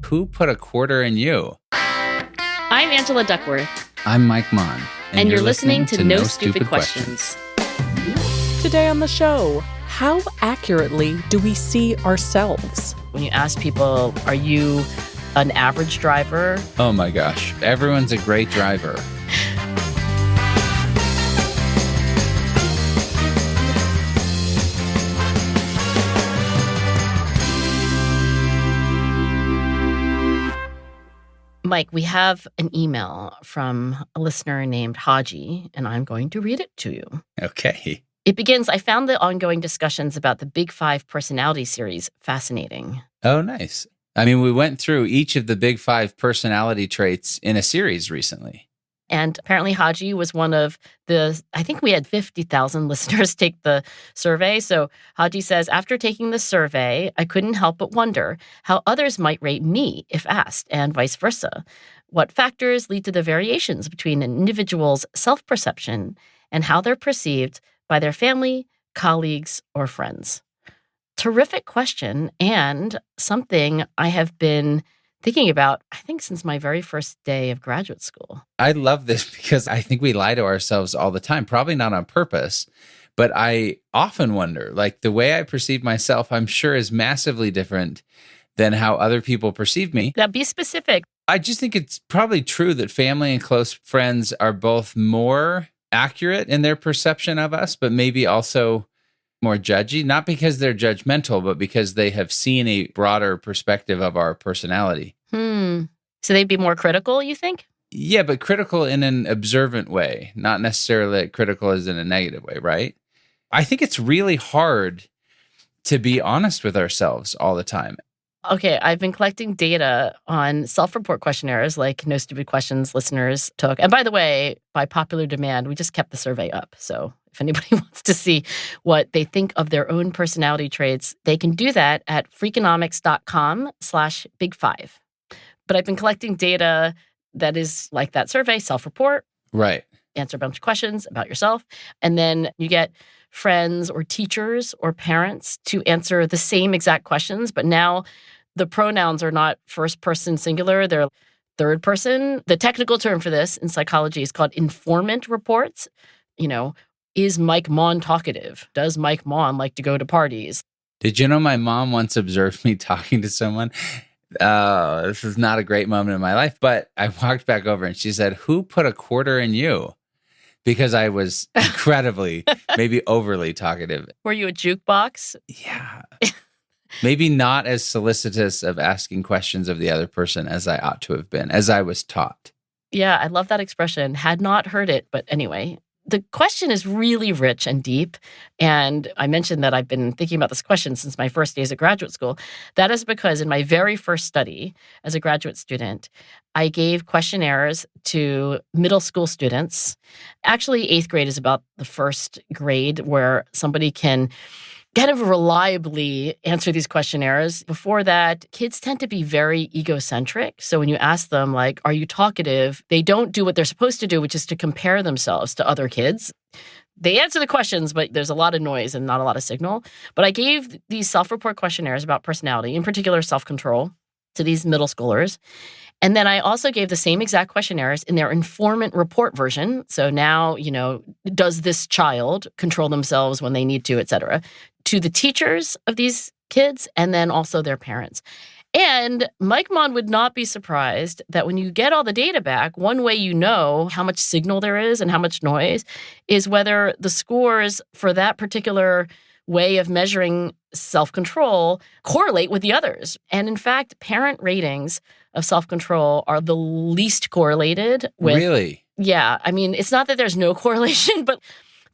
Who put a quarter in you? I'm Angela Duckworth. I'm Mike Maughan. And you're listening to No Stupid Questions. Today on the show, how accurately do we see ourselves? When you ask people, are you an average driver? Oh my gosh, everyone's a great driver. Mike, we have an email from a listener named Haji, and I'm going to read it to you. Okay. It begins, I found the ongoing discussions about the Big Five personality series fascinating. Oh, nice. I mean, we went through each of the Big Five personality traits in a series recently. And apparently Haji was one of I think we had 50,000 listeners take the survey. So Haji says, after taking the survey, I couldn't help but wonder how others might rate me if asked, and vice versa. What factors lead to the variations between an individual's self-perception and how they're perceived by their family, colleagues, or friends? Terrific question, and something I have been thinking about, I think, since my very first day of graduate school. I love this because I think we lie to ourselves all the time, probably not on purpose, but I often wonder, like the way I perceive myself, I'm sure is massively different than how other people perceive me. Now, be specific. I just think it's probably true that family and close friends are both more accurate in their perception of us, but maybe also more judgy, not because they're judgmental, but because they have seen a broader perspective of our personality. So they'd be more critical, you think? Yeah, but critical in an observant way, not necessarily critical as in a negative way, right? I think it's really hard to be honest with ourselves all the time. Okay, I've been collecting data on self-report questionnaires like No Stupid Questions listeners took. And by the way, by popular demand, we just kept the survey up. So if anybody wants to see what they think of their own personality traits, they can do that at freakonomics.com/big5. But I've been collecting data that is like that survey, self-report. Right. Answer a bunch of questions about yourself. And then you get friends or teachers or parents to answer the same exact questions. But now the pronouns are not first person singular. They're third person. The technical term for this in psychology is called informant reports. You know, is Mike Maughan talkative? Does Mike Maughan like to go to parties? Did you know my mom once observed me talking to someone? This is not a great moment in my life, but I walked back over and she said, who put a quarter in you? Because I was incredibly, maybe overly talkative. Were you a jukebox? Yeah. Maybe not as solicitous of asking questions of the other person as I ought to have been, as I was taught. Yeah, I love that expression. Had not heard it, but anyway. The question is really rich and deep, and I mentioned that I've been thinking about this question since my first days of graduate school. That is because in my very first study as a graduate student, I gave questionnaires to middle school students. Actually, 8th grade is about the first grade where somebody can kind of reliably answer these questionnaires. Before that, kids tend to be very egocentric. So when you ask them, like, are you talkative? They don't do what they're supposed to do, which is to compare themselves to other kids. They answer the questions, but there's a lot of noise and not a lot of signal. But I gave these self-report questionnaires about personality, in particular self-control, to these middle schoolers. And then I also gave the same exact questionnaires in their informant report version. So now, you know, does this child control themselves when they need to, et cetera, to the teachers of these kids and then also their parents. And Mike Maughan would not be surprised that when you get all the data back, one way you know how much signal there is and how much noise is whether the scores for that particular way of measuring self-control correlate with the others. And in fact, parent ratings of self-control are the least correlated with... Really? Yeah. I mean, it's not that there's no correlation, but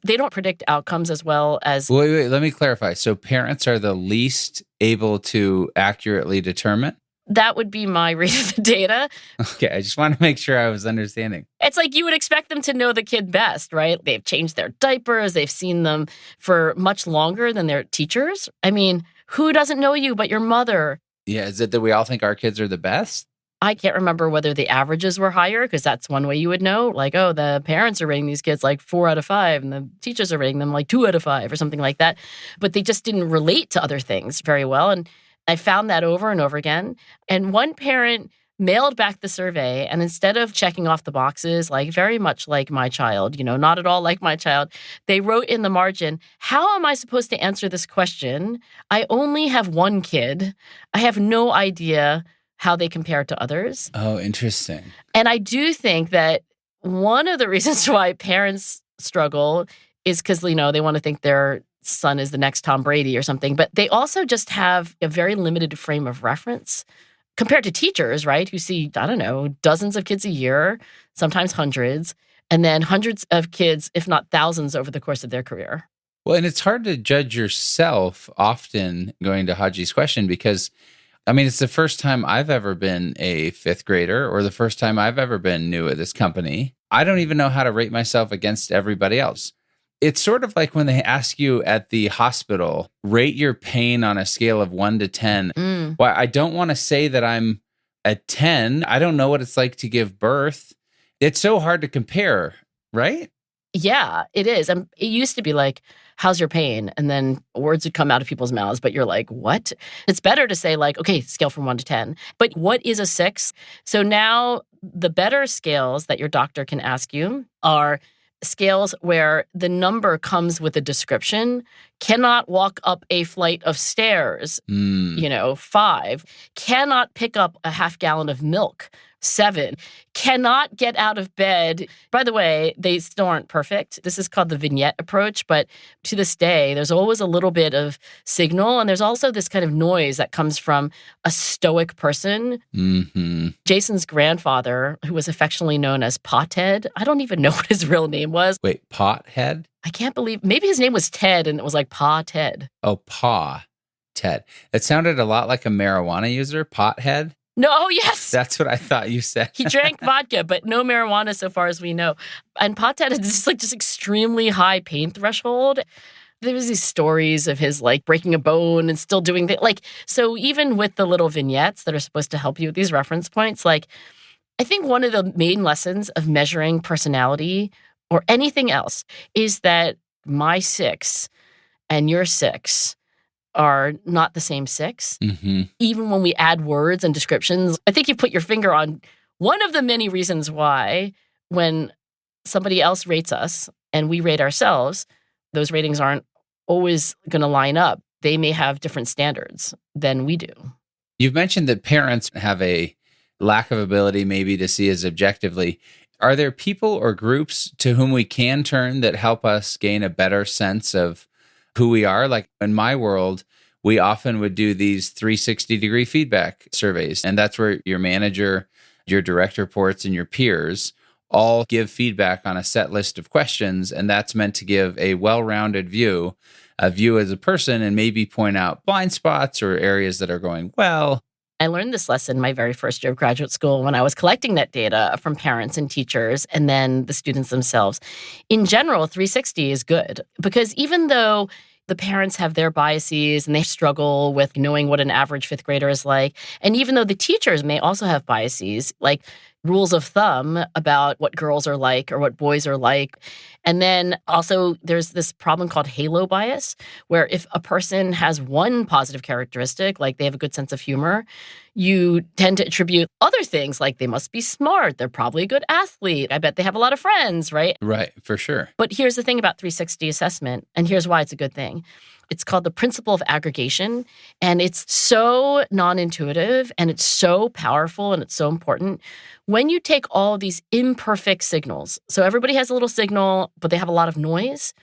they don't predict outcomes as well as... Wait, let me clarify. So parents are the least able to accurately determine? That would be my read of the data. Okay, I just want to make sure I was understanding. It's like you would expect them to know the kid best, right? They've changed their diapers. They've seen them for much longer than their teachers. I mean, who doesn't know you but your mother? Yeah, is it that we all think our kids are the best? I can't remember whether the averages were higher, because that's one way you would know. Like, oh, the parents are rating these kids like 4 out of 5, and the teachers are rating them like 2 out of 5 or something like that. But they just didn't relate to other things very well. And I found that over and over again. And one parent mailed back the survey, and instead of checking off the boxes, like very much like my child, not at all like my child, they wrote in the margin, how am I supposed to answer this question? I only have one kid. I have no idea how they compare to others. Oh, interesting. And I do think that one of the reasons why parents struggle is because, they want to think their son is the next Tom Brady or something, but they also just have a very limited frame of reference compared to teachers, right, who see, I don't know, dozens of kids a year, sometimes hundreds, and then hundreds of kids, if not thousands, over the course of their career. Well, and it's hard to judge yourself often, going to Haji's question, because, it's the first time I've ever been a fifth grader or the first time I've ever been new at this company. I don't even know how to rate myself against everybody else. It's sort of like when they ask you at the hospital, rate your pain on a scale of 1 to 10. Well, I don't want to say that I'm a 10. I don't know what it's like to give birth. It's so hard to compare, right? Yeah, it is. It used to be like, how's your pain? And then words would come out of people's mouths, but you're like, what? It's better to say like, okay, scale from 1 to 10. But what is a 6? So now the better scales that your doctor can ask you are scales where the number comes with a description. Cannot walk up a flight of stairs, 5. Cannot pick up a half gallon of milk, 7. Cannot get out of bed. By the way, they still aren't perfect. This is called the vignette approach, but to this day, there's always a little bit of signal, and there's also this kind of noise that comes from a stoic person. Mm-hmm. Jason's grandfather, who was affectionately known as Pothead, I don't even know what his real name was. Wait, Pothead? I can't believe, maybe his name was Ted, and it was like Pa Ted. Oh, Pa Ted. It sounded a lot like a marijuana user, Pothead. No, oh, yes. That's what I thought you said. He drank vodka, but no marijuana so far as we know. And Pothead had this just extremely high pain threshold. There was these stories of his breaking a bone and still doing that. So even with the little vignettes that are supposed to help you with these reference points, I think one of the main lessons of measuring personality or anything else is that my 6 and your 6 are not the same 6. Mm-hmm. Even when we add words and descriptions, I think you put your finger on one of the many reasons why when somebody else rates us and we rate ourselves, those ratings aren't always going to line up. They may have different standards than we do. You've mentioned that parents have a lack of ability maybe to see as objectively. Are there people or groups to whom we can turn that help us gain a better sense of who we are? Like in my world, we often would do these 360-degree feedback surveys. And that's where your manager, your direct reports, and your peers all give feedback on a set list of questions. And that's meant to give a well-rounded view of you as a person and maybe point out blind spots or areas that are going well. I learned this lesson my very first year of graduate school when I was collecting that data from parents and teachers and then the students themselves. In general, 360 is good because even though the parents have their biases and they struggle with knowing what an average fifth grader is like, and even though the teachers may also have biases, like rules of thumb about what girls are like or what boys are like. And then also there's this problem called halo bias, where if a person has one positive characteristic, like they have a good sense of humor, you tend to attribute other things like they must be smart, they're probably a good athlete, I bet they have a lot of friends, right? Right, for sure. But here's the thing about 360 assessment, and here's why it's a good thing. It's called the principle of aggregation, and it's so non-intuitive, and it's so powerful, and it's so important. When you take all of these imperfect signals, so everybody has a little signal, but they have a lot of noise.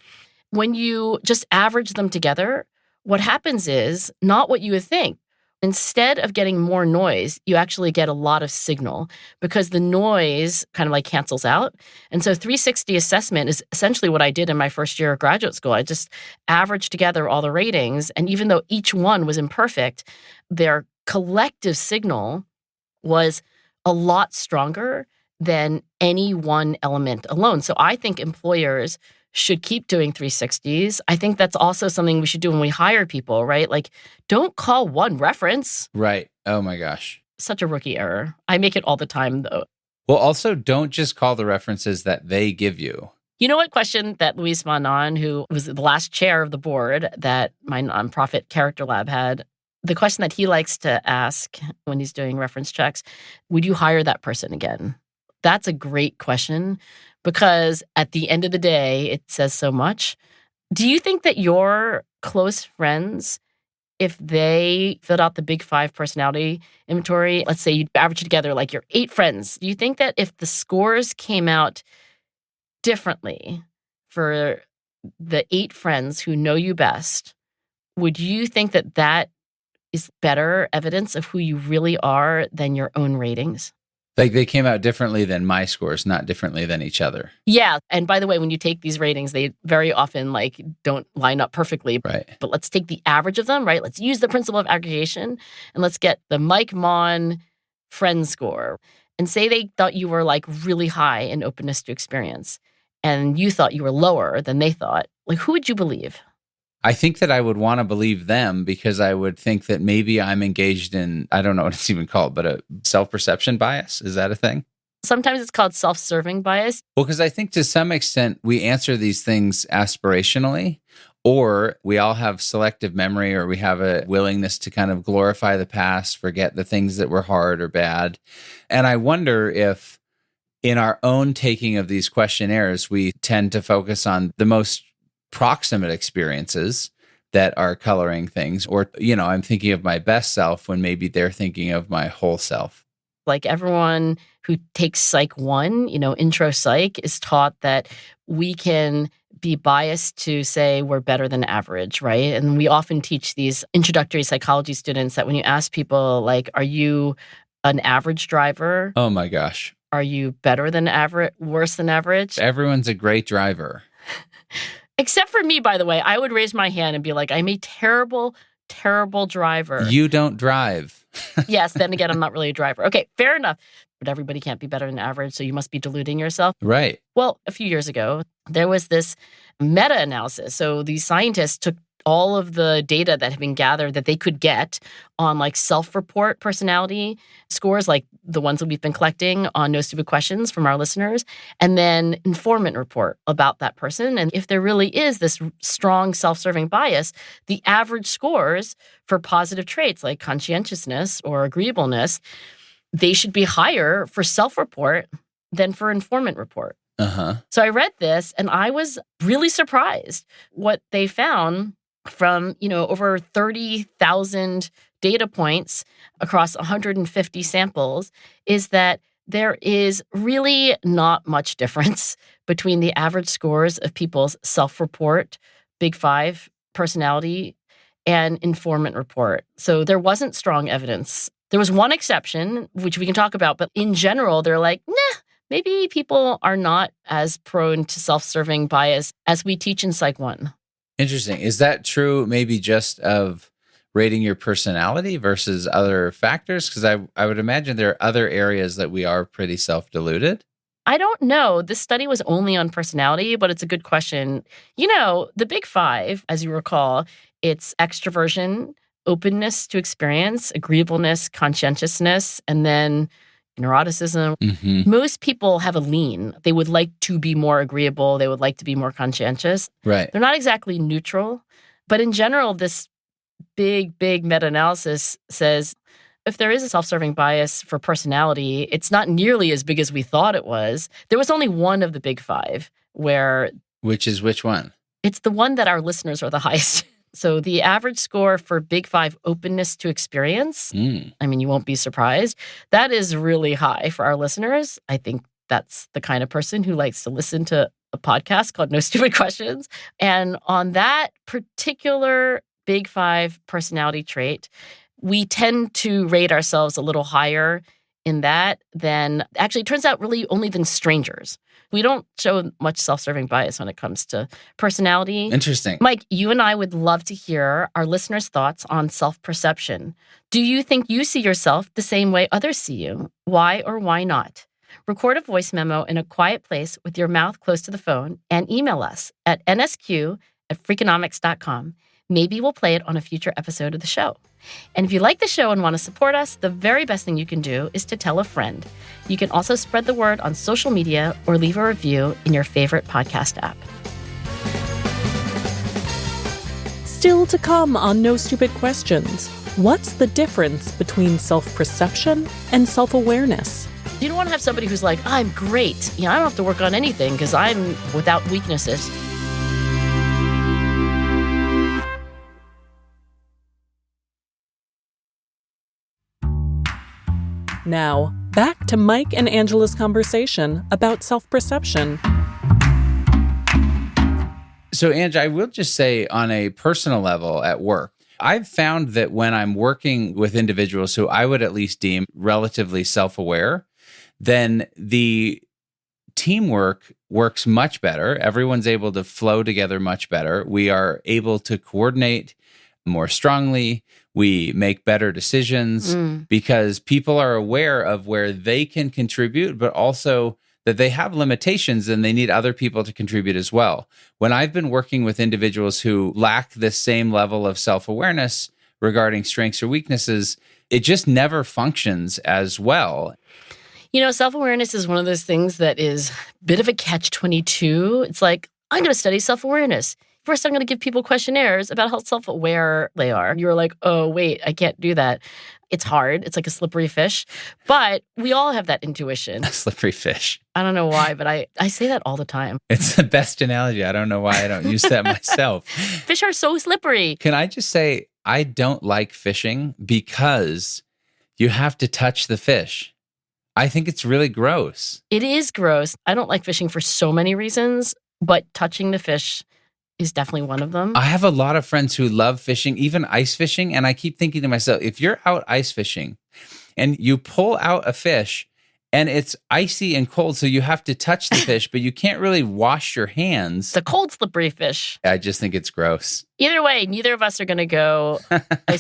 When you just average them together, what happens is not what you would think. Instead of getting more noise, you actually get a lot of signal because the noise kind of like cancels out. And so 360 assessment is essentially what I did in my first year of graduate school. I just averaged together all the ratings. And even though each one was imperfect, their collective signal was a lot stronger than any one element alone. So I think employers should keep doing 360s. I think that's also something we should do when we hire people, right? Like, don't call one reference. Right. Oh my gosh. Such a rookie error. I make it all the time, though. Well, also, don't just call the references that they give you. You know what question that Louise Maughan, who was the last chair of the board that my nonprofit Character Lab had, the question that he likes to ask when he's doing reference checks, would you hire that person again? That's a great question because at the end of the day, it says so much. Do you think that your close friends, if they filled out the Big Five personality inventory, let's say you average it together like your 8 friends, do you think that if the scores came out differently for the 8 friends who know you best, would you think that that is better evidence of who you really are than your own ratings? Like they came out differently than my scores, not differently than each other. Yeah. And by the way, when you take these ratings, they very often don't line up perfectly. Right. But let's take the average of them, right? Let's use the principle of aggregation and let's get the Mike Maughan friend score. And say they thought you were really high in openness to experience and you thought you were lower than they thought. Who would you believe? I think that I would want to believe them because I would think that maybe I'm engaged in, I don't know what it's even called, but a self-perception bias. Is that a thing? Sometimes it's called self-serving bias. Well, because I think to some extent we answer these things aspirationally, or we all have selective memory, or we have a willingness to kind of glorify the past, forget the things that were hard or bad. And I wonder if in our own taking of these questionnaires, we tend to focus on the most proximate experiences that are coloring things. Or, I'm thinking of my best self when maybe they're thinking of my whole self. Everyone who takes Psych 1, intro psych, is taught that we can be biased to say we're better than average, right? And we often teach these introductory psychology students that when you ask people, are you an average driver? Oh my gosh. Are you better than average, worse than average? Everyone's a great driver. Except for me, by the way. I would raise my hand and be like, I'm a terrible, terrible driver. You don't drive. Yes, then again, I'm not really a driver. Okay, fair enough. But everybody can't be better than average, so you must be deluding yourself. Right. Well, a few years ago, there was this meta-analysis. So these scientists took all of the data that had been gathered that they could get on self-report personality scores, like the ones that we've been collecting on No Stupid Questions from our listeners, and then informant report about that person. And if there really is this strong self-serving bias, the average scores for positive traits like conscientiousness or agreeableness, they should be higher for self-report than for informant report. Uh-huh. So I read this and I was really surprised. What they found from, over 30,000 data points across 150 samples is that there is really not much difference between the average scores of people's self-report, Big Five personality, and informant report. So there wasn't strong evidence. There was one exception, which we can talk about, but in general, they're like, nah, maybe people are not as prone to self-serving bias as we teach in Psych 1. Interesting. Is that true maybe just of rating your personality versus other factors? Because I would imagine there are other areas that we are pretty self-deluded. I don't know. This study was only on personality, but it's a good question. The Big Five, as you recall, it's extroversion, openness to experience, agreeableness, conscientiousness, and then neuroticism. Mm-hmm. Most people have a lean. They would like to be more agreeable. They would like to be more conscientious. Right. They're not exactly neutral. But in general, this big meta-analysis says if there is a self-serving bias for personality, it's not nearly as big as we thought it was. There was only one of the Big Five where... Which is which one? It's the one that our listeners are the highest. So the average score for Big Five openness to experience, I mean, you won't be surprised, that is really high for our listeners. I think that's the kind of person who likes to listen to a podcast called No Stupid Questions. And on that particular Big Five personality trait, we tend to rate ourselves a little higher in that than, actually, it turns out really only than strangers. We don't show much self-serving bias when it comes to personality. Interesting. Mike, you and I would love to hear our listeners' thoughts on self-perception. Do you think you see yourself the same way others see you? Why or why not? Record a voice memo in a quiet place with your mouth close to the phone and email us at nsq@freakonomics.com. Maybe we'll play it on a future episode of the show. And if you like the show and want to support us, the very best thing you can do is to tell a friend. You can also spread the word on social media or leave a review in your favorite podcast app. Still to come on No Stupid Questions. What's the difference between self-perception and self-awareness? You don't want to have somebody who's like, I'm great. I don't have to work on anything because I'm without weaknesses. Now, back to Mike and Angela's conversation about self-perception. So, Ange, I will just say on a personal level at work, I've found that when I'm working with individuals who I would at least deem relatively self-aware, then the teamwork works much better. Everyone's able to flow together much better. We are able to coordinate more strongly. We make better decisions because people are aware of where they can contribute, but also that they have limitations and they need other people to contribute as well. When I've been working with individuals who lack this same level of self-awareness regarding strengths or weaknesses, it just never functions as well. Self-awareness is one of those things that is a bit of a catch-22. It's like, I'm going to study self-awareness. First, I'm going to give people questionnaires about how self-aware they are. You're like, oh, wait, I can't do that. It's hard. It's like a slippery fish. But we all have that intuition. A slippery fish. I don't know why, but I say that all the time. It's the best analogy. I don't know why I don't use that myself. Fish are so slippery. Can I just say, I don't like fishing because you have to touch the fish. I think it's really gross. It is gross. I don't like fishing for so many reasons, but touching the fish is definitely one of them. I have a lot of friends who love fishing, even ice fishing. And I keep thinking to myself, if you're out ice fishing and you pull out a fish and it's icy and cold, so you have to touch the fish, but you can't really wash your hands. It's a cold, slippery fish. I just think it's gross. Either way, neither of us are going to go.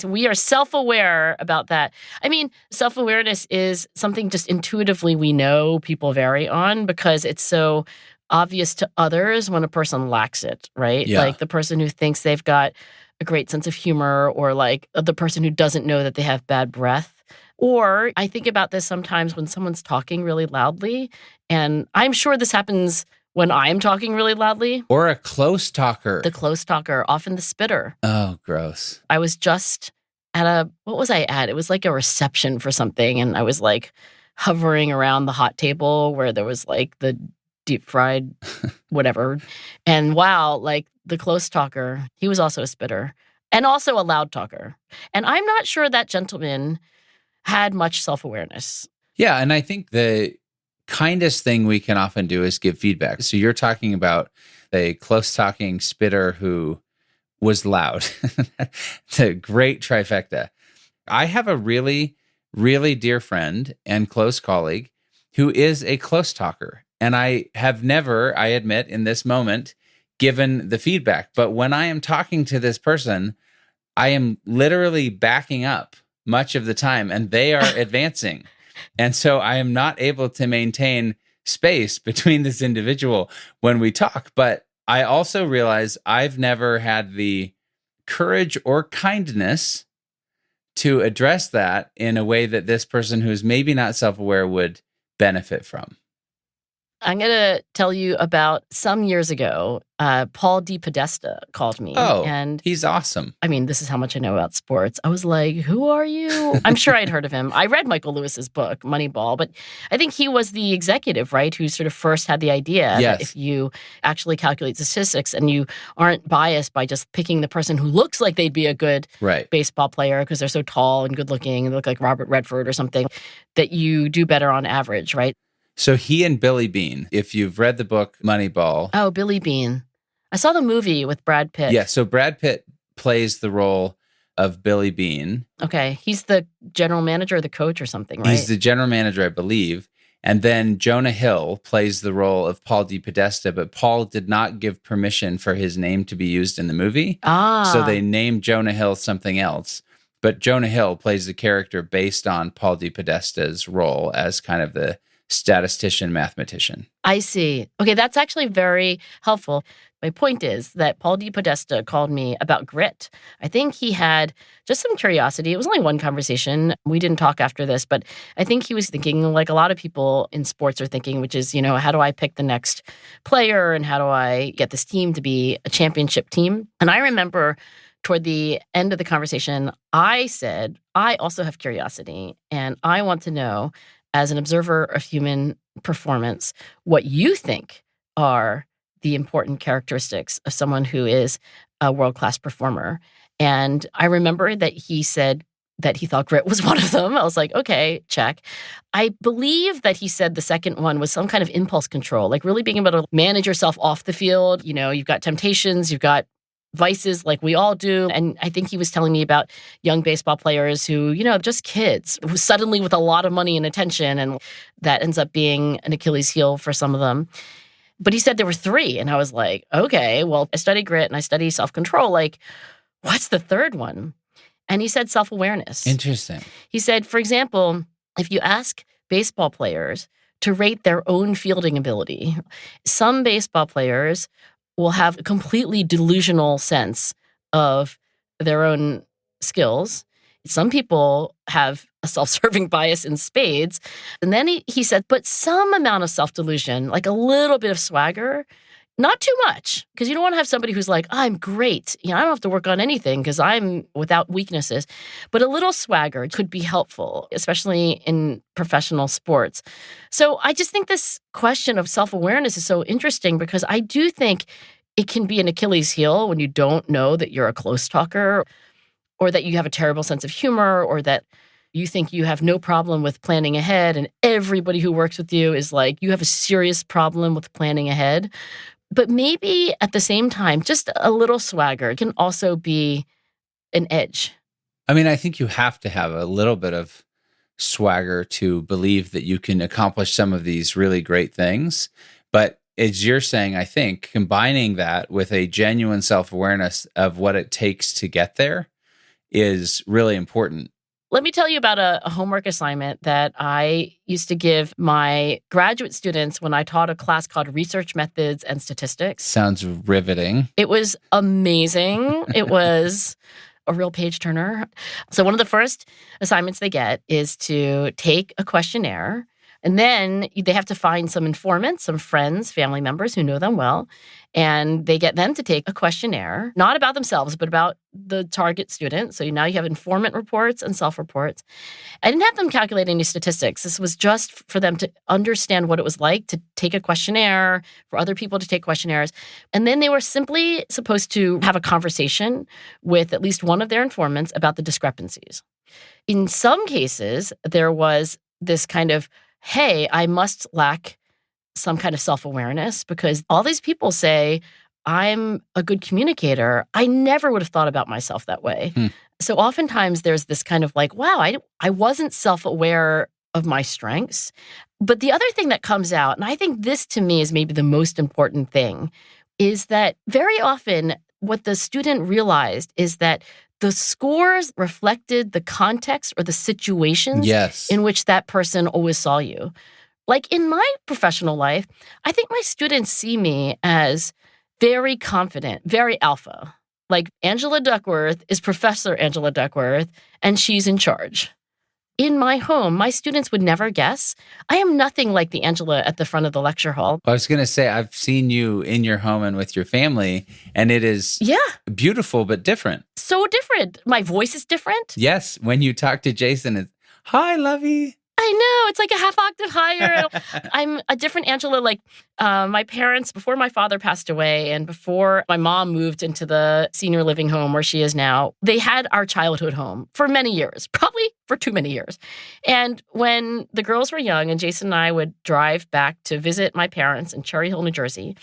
We are self-aware about that. I mean, self-awareness is something just intuitively we know people vary on because it's so obvious to others when a person lacks it, right? Yeah. Like the person who thinks they've got a great sense of humor, or like the person who doesn't know that they have bad breath. Or I think about this sometimes when someone's talking really loudly, and I'm sure this happens when I'm talking really loudly. Or a close talker. The close talker, often the spitter. Oh, gross. I was just at what was I at? It was like a reception for something, and I was like hovering around the hot table where there was like the deep fried whatever. And wow, like the close talker, he was also a spitter and also a loud talker. And I'm not sure that gentleman had much self-awareness. Yeah, and I think the kindest thing we can often do is give feedback. So you're talking about a close talking spitter who was loud. It's a great trifecta. I have a really, really dear friend and close colleague who is a close talker. And I have never, I admit, in this moment, given the feedback. But when I am talking to this person, I am literally backing up much of the time, and they are advancing. And so I am not able to maintain space between this individual when we talk. But I also realize I've never had the courage or kindness to address that in a way that this person who's maybe not self-aware would benefit from. I'm going to tell you about some years ago, Paul DiPodesta called me. Oh, and he's awesome. I mean, this is how much I know about sports. I was like, who are you? I'm sure I'd heard of him. I read Michael Lewis's book, Moneyball, but I think he was the executive, right, who sort of first had the idea that if you actually calculate statistics and you aren't biased by just picking the person who looks like they'd be a good baseball player because they're so tall and good looking and look like Robert Redford or something, that you do better on average, right? So he and Billy Beane, if you've read the book Moneyball. Oh, Billy Beane. I saw the movie with Brad Pitt. Yeah, so Brad Pitt plays the role of Billy Beane. Okay, he's the general manager or the coach or something, right? He's the general manager, I believe. And then Jonah Hill plays the role of Paul DiPodesta, but Paul did not give permission for his name to be used in the movie. So they named Jonah Hill something else. But Jonah Hill plays the character based on Paul DiPodesta's role as kind of the statistician, mathematician. I see. Okay, that's actually very helpful. My point is that Paul DiPodesta called me about grit. I think he had just some curiosity. It was only one conversation. We didn't talk after this, but I think he was thinking like a lot of people in sports are thinking, which is, how do I pick the next player and how do I get this team to be a championship team? And I remember toward the end of the conversation, I said, I also have curiosity, and I want to know, as an observer of human performance, what you think are the important characteristics of someone who is a world-class performer. And I remember that he said that he thought grit was one of them. I was like, okay, check. I believe that he said the second one was some kind of impulse control, like really being able to manage yourself off the field. You know, you've got temptations, you've got vices like we all do. And I think he was telling me about young baseball players who, you know, just kids who suddenly with a lot of money and attention, and that ends up being an Achilles heel for some of them. But he said there were three. And I was like, okay, well, I study grit and I study self-control. Like, what's the third one? And he said self-awareness. Interesting. He said, for example, if you ask baseball players to rate their own fielding ability, some baseball players will have a completely delusional sense of their own skills. Some people have a self-serving bias in spades. And then he said, but some amount of self-delusion, like a little bit of swagger, not too much, because you don't want to have somebody who's like, I'm great. You know, I don't have to work on anything because I'm without weaknesses. But a little swagger could be helpful, especially in professional sports. So I just think this question of self-awareness is so interesting, because I do think it can be an Achilles heel when you don't know that you're a close talker, or that you have a terrible sense of humor, or that you think you have no problem with planning ahead and everybody who works with you is like, you have a serious problem with planning ahead. But maybe at the same time, just a little swagger can also be an edge. I mean, I think you have to have a little bit of swagger to believe that you can accomplish some of these really great things. But as you're saying, I think combining that with a genuine self-awareness of what it takes to get there is really important. Let me tell you about a homework assignment that I used to give my graduate students when I taught a class called Research Methods and Statistics. Sounds riveting. It was amazing. It was a real page turner. So one of the first assignments they get is to take a questionnaire, and then they have to find some informants, some friends, family members who know them well, and they get them to take a questionnaire, not about themselves, but about the target student. So now you have informant reports and self-reports. I didn't have them calculate any statistics. This was just for them to understand what it was like to take a questionnaire, for other people to take questionnaires. And then they were simply supposed to have a conversation with at least one of their informants about the discrepancies. In some cases, there was this kind of, hey, I must lack some kind of self-awareness because all these people say, I'm a good communicator. I never would have thought about myself that way. So oftentimes there's this kind of like, wow, I wasn't self-aware of my strengths. But the other thing that comes out, and I think this to me is maybe the most important thing, is that very often what the student realized is that the scores reflected the context or the situations in which that person always saw you. Like in my professional life, I think my students see me as very confident, very alpha. Like Angela Duckworth is Professor Angela Duckworth, and she's in charge. In my home, my students would never guess. I am nothing like the Angela at the front of the lecture hall. I was going to say, I've seen you in your home and with your family, and it is beautiful, but different. So different. My voice is different. Yes. When you talk to Jason, it's, hi, lovey. I know. It's like a half octave higher. I'm a different Angela. Like my parents, before my father passed away and before my mom moved into the senior living home where she is now, they had our childhood home for many years, probably for too many years. And when the girls were young and Jason and I would drive back to visit my parents in Cherry Hill, New Jersey,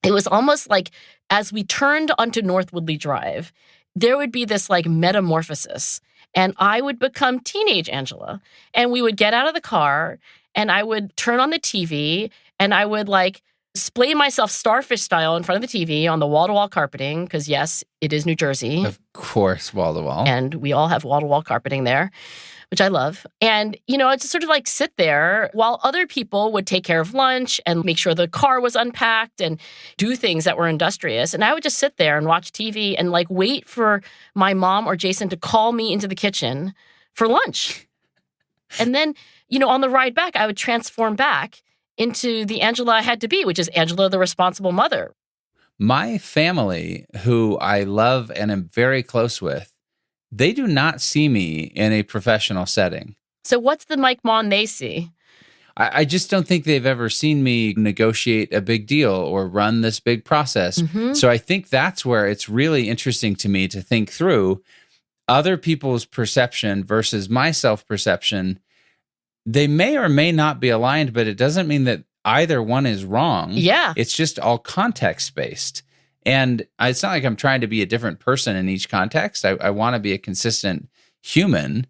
it was almost like as we turned onto North Woodley Drive, there would be this like metamorphosis. And I would become teenage Angela. And we would get out of the car and I would turn on the TV and I would like splay myself starfish style in front of the TV on the wall-to-wall carpeting. Because yes, it is New Jersey. Of course, wall-to-wall. And we all have wall-to-wall carpeting there, which I love. And, you know, I'd just sort of like sit there while other people would take care of lunch and make sure the car was unpacked and do things that were industrious. And I would just sit there and watch TV and like wait for my mom or Jason to call me into the kitchen for lunch. And then, you know, on the ride back, I would transform back into the Angela I had to be, which is Angela, the responsible mother. My family, who I love and am very close with, they do not see me in a professional setting. So what's the Mike Maughan they see? I just don't think they've ever seen me negotiate a big deal or run this big process. Mm-hmm. So I think that's where it's really interesting to me to think through other people's perception versus my self-perception. They may or may not be aligned, but it doesn't mean that either one is wrong. Yeah. It's just all context-based. And it's not like I'm trying to be a different person in each context. I want to be a consistent human.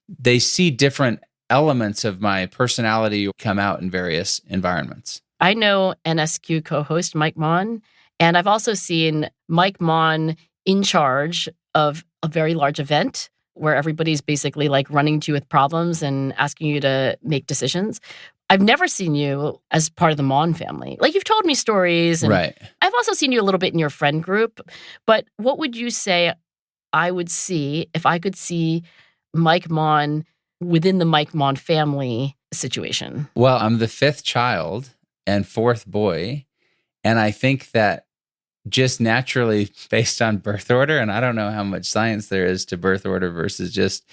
They see different elements of my personality come out in various environments. I know NSQ co-host Mike Maughan, and I've also seen Mike Maughan in charge of a very large event where everybody's basically like running to you with problems and asking you to make decisions. I've never seen you as part of the Maughan family. Like, you've told me stories, and Right. I've also seen you a little bit in your friend group. But what would you say I would see if I could see Mike Maughan within the Mike Maughan family situation? Well, I'm the fifth child and fourth boy. And I think that just naturally based on birth order, and I don't know how much science there is to birth order versus just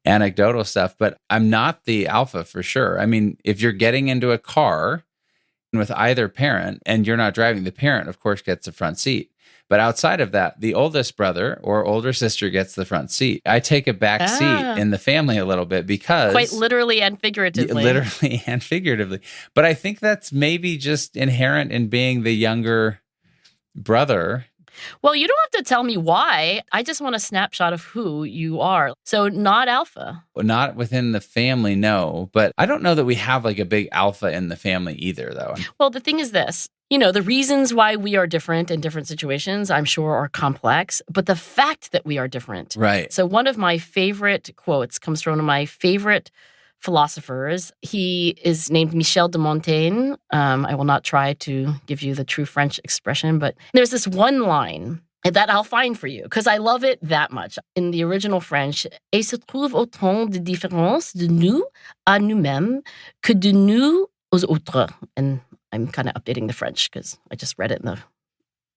anecdotal stuff, but I'm not the alpha for sure. I mean, if you're getting into a car with either parent and you're not driving, the parent, of course, gets the front seat. But outside of that, the oldest brother or older sister gets the front seat. I take a back seat in the family a little bit because... Quite literally and figuratively. Literally and figuratively. But I think that's maybe just inherent in being the younger brother. Well, you don't have to tell me why. I just want a snapshot of who you are. So not alpha. Not within the family, no. But I don't know that we have like a big alpha in the family either, though. Well, the thing is this. You know, the reasons why we are different in different situations, I'm sure, are complex, but the fact that we are different. Right. So one of my favorite quotes comes from one of my favorite philosophers. He is named Michel de Montaigne. I will not try to give you the true French expression, but there's this one line that I'll find for you because I love it that much. In the original French, « Et se trouve autant de différence de nous à nous-mêmes que de nous aux autres ». And I'm kind of updating the French because I just read it in the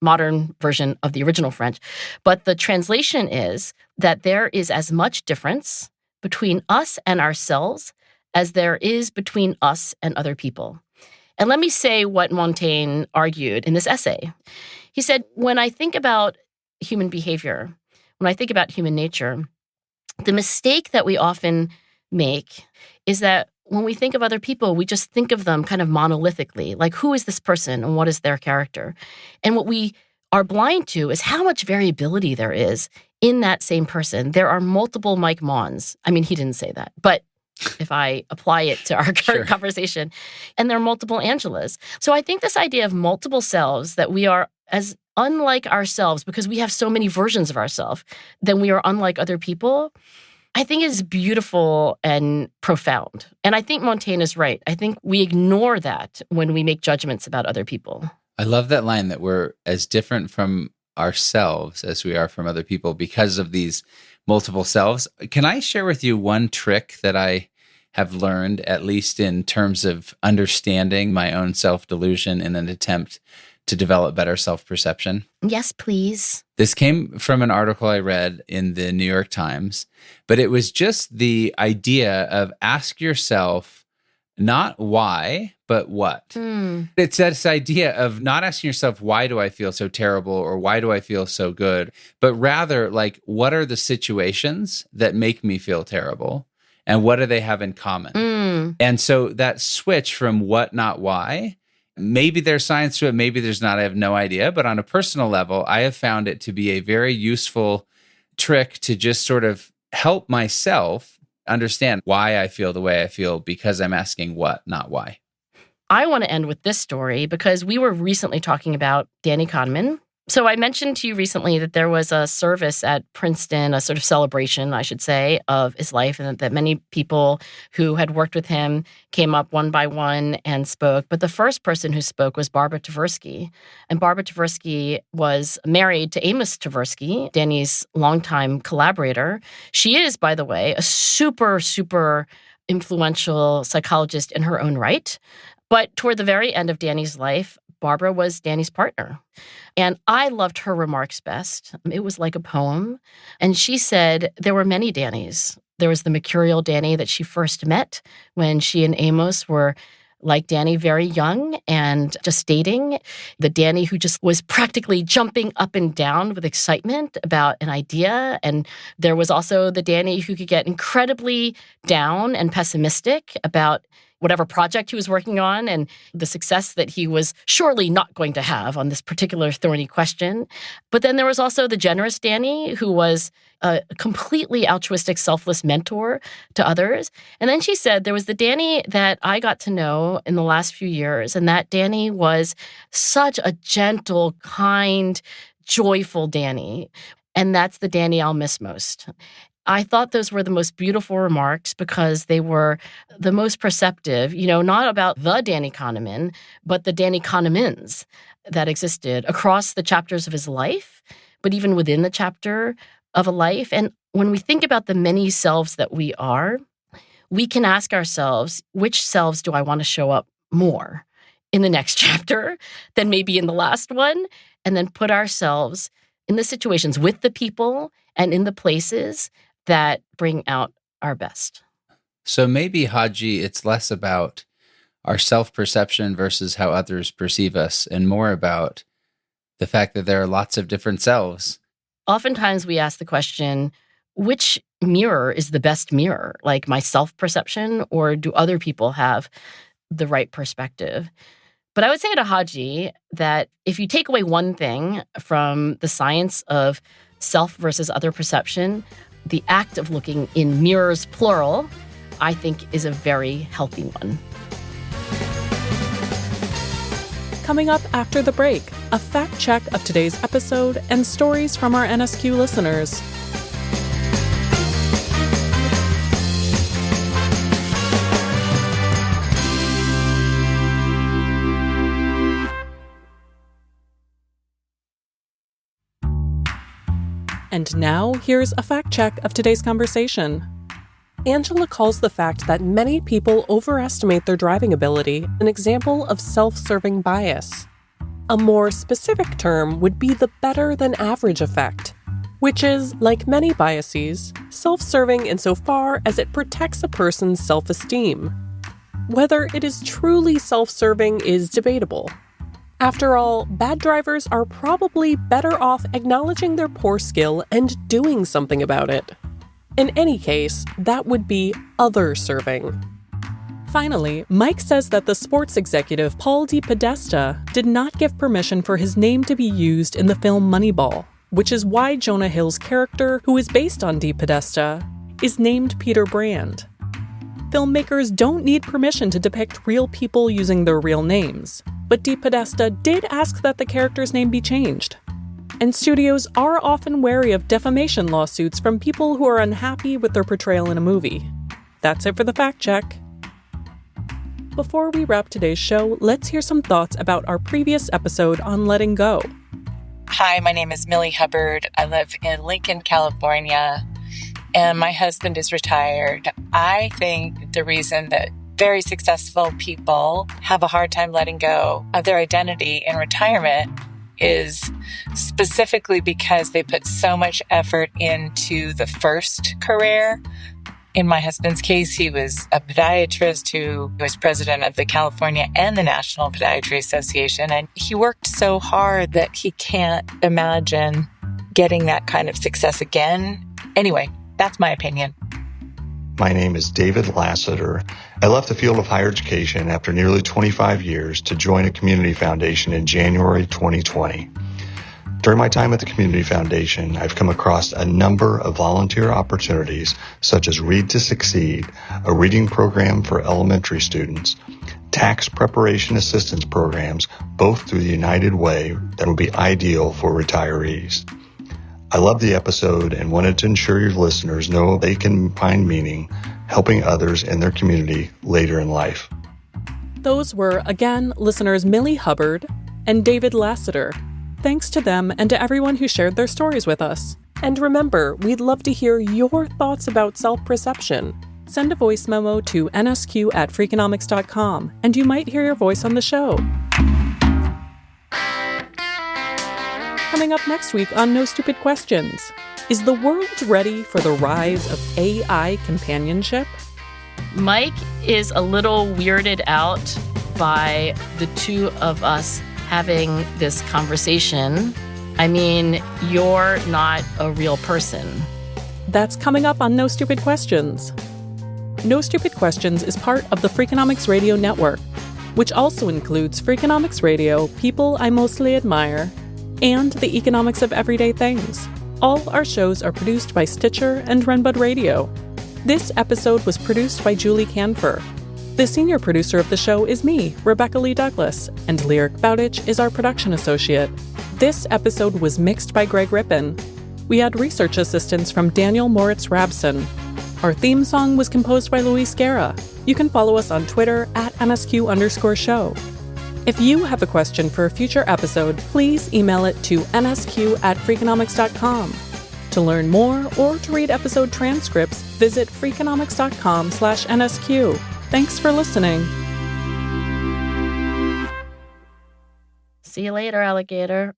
modern version of the original French. But the translation is that there is as much difference between us and ourselves as there is between us and other people. And let me say what Montaigne argued in this essay. He said, when I think about human behavior, when I think about human nature, the mistake that we often make is that when we think of other people, we just think of them kind of monolithically, like who is this person and what is their character? And what we are blind to is how much variability there is in that same person. There are multiple Mike Maughans. I mean, he didn't say that, but if I apply it to our current conversation, and there are multiple Angelas. So I think this idea of multiple selves, that we are as unlike ourselves because we have so many versions of ourselves, then we are unlike other people, I think is beautiful and profound. And I think Montaigne is right. I think we ignore that when we make judgments about other people. I love that line that we're as different from ourselves as we are from other people because of these multiple selves. Can I share with you one trick that I have learned, at least in terms of understanding my own self-delusion in an attempt to develop better self-perception? Yes, please. This came from an article I read in the New York Times, but it was just the idea of ask yourself not why, but what. It's this idea of not asking yourself, why do I feel so terrible or why do I feel so good, but rather like, what are the situations that make me feel terrible and what do they have in common? And so that switch from what, not why, maybe there's science to it, maybe there's not, I have no idea. But on a personal level, I have found it to be a very useful trick to just sort of help myself understand why I feel the way I feel because I'm asking what, not why. I want to end with this story because we were recently talking about Danny Kahneman. So I mentioned to you recently that there was a service at Princeton, a sort of celebration, I should say, of his life, and that many people who had worked with him came up one by one and spoke. But the first person who spoke was Barbara Tversky. And Barbara Tversky was married to Amos Tversky, Danny's longtime collaborator. She is, by the way, a super, super influential psychologist in her own right. But toward the very end of Danny's life, Barbara was Danny's partner. And I loved her remarks best. It was like a poem. And she said there were many Dannys. There was the mercurial Danny that she first met when she and Amos were, like Danny, very young and just dating. The Danny who just was practically jumping up and down with excitement about an idea. And there was also the Danny who could get incredibly down and pessimistic about whatever project he was working on and the success that he was surely not going to have on this particular thorny question. But then there was also the generous Danny, who was a completely altruistic, selfless mentor to others. And then she said there was the Danny that I got to know in the last few years, and that Danny was such a gentle, kind, joyful Danny. And that's the Danny I'll miss most. I thought those were the most beautiful remarks because they were the most perceptive, not about the Danny Kahneman, but the Danny Kahnemans that existed across the chapters of his life, but even within the chapter of a life. And when we think about the many selves that we are, we can ask ourselves, which selves do I want to show up more in the next chapter than maybe in the last one? And then put ourselves in the situations with the people and in the places that bring out our best. So maybe, Haji, it's less about our self-perception versus how others perceive us and more about the fact that there are lots of different selves. Oftentimes we ask the question, which mirror is the best mirror? Like my self-perception, or do other people have the right perspective? But I would say to Haji that if you take away one thing from the science of self versus other perception, the act of looking in mirrors, plural, I think is a very healthy one. Coming up after the break, a fact check of today's episode and stories from our NSQ listeners. And now, here's a fact check of today's conversation. Angela calls the fact that many people overestimate their driving ability an example of self-serving bias. A more specific term would be the better-than-average effect, which is, like many biases, self-serving insofar as it protects a person's self-esteem. Whether it is truly self-serving is debatable. After all, bad drivers are probably better off acknowledging their poor skill and doing something about it. In any case, that would be other-serving. Finally, Mike says that the sports executive Paul DePodesta did not give permission for his name to be used in the film Moneyball, which is why Jonah Hill's character, who is based on DePodesta, is named Peter Brand. Filmmakers don't need permission to depict real people using their real names, but DePodesta did ask that the character's name be changed. And studios are often wary of defamation lawsuits from people who are unhappy with their portrayal in a movie. That's it for the fact check. Before we wrap today's show, let's hear some thoughts about our previous episode on letting go. Hi, my name is Millie Hubbard. I live in Lincoln, California, and my husband is retired. I think the reason that very successful people have a hard time letting go of their identity in retirement is specifically because they put so much effort into the first career. In my husband's case, he was a podiatrist who was president of the California and the National Podiatry Association. And he worked so hard that he can't imagine getting that kind of success again. Anyway, that's my opinion. My name is David Lassiter. I left the field of higher education after nearly 25 years to join a community foundation in January 2020. During my time at the Community Foundation, I've come across a number of volunteer opportunities, such as Read to Succeed, a reading program for elementary students, tax preparation assistance programs, both through the United Way, that would be ideal for retirees. I love the episode and wanted to ensure your listeners know they can find meaning helping others in their community later in life. Those were, again, listeners Millie Hubbard and David Lassiter. Thanks to them and to everyone who shared their stories with us. And remember, we'd love to hear your thoughts about self-perception. Send a voice memo to nsq@freakonomics.com, and you might hear your voice on the show. Coming up next week on No Stupid Questions, is the world ready for the rise of AI companionship? Mike is a little weirded out by the two of us having this conversation. I mean, you're not a real person. That's coming up on No Stupid Questions. No Stupid Questions is part of the Freakonomics Radio Network, which also includes Freakonomics Radio, People I Mostly Admire, and The Economics of Everyday Things. All our shows are produced by Stitcher and Renbud Radio. This episode was produced by Julie Canfer. The senior producer of the show is me, Rebecca Lee Douglas, and Lyric Bowditch is our production associate. This episode was mixed by Greg Rippin. We had research assistance from Daniel Moritz Rabson. Our theme song was composed by Luis Guerra. You can follow us on Twitter @NSQ_show. If you have a question for a future episode, please email it to nsq@freakonomics.com. To learn more or to read episode transcripts, visit freakonomics.com/NSQ. Thanks for listening. See you later, alligator.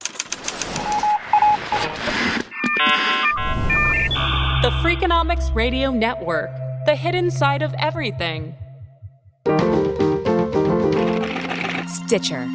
The Freakonomics Radio Network, the hidden side of everything. Stitcher.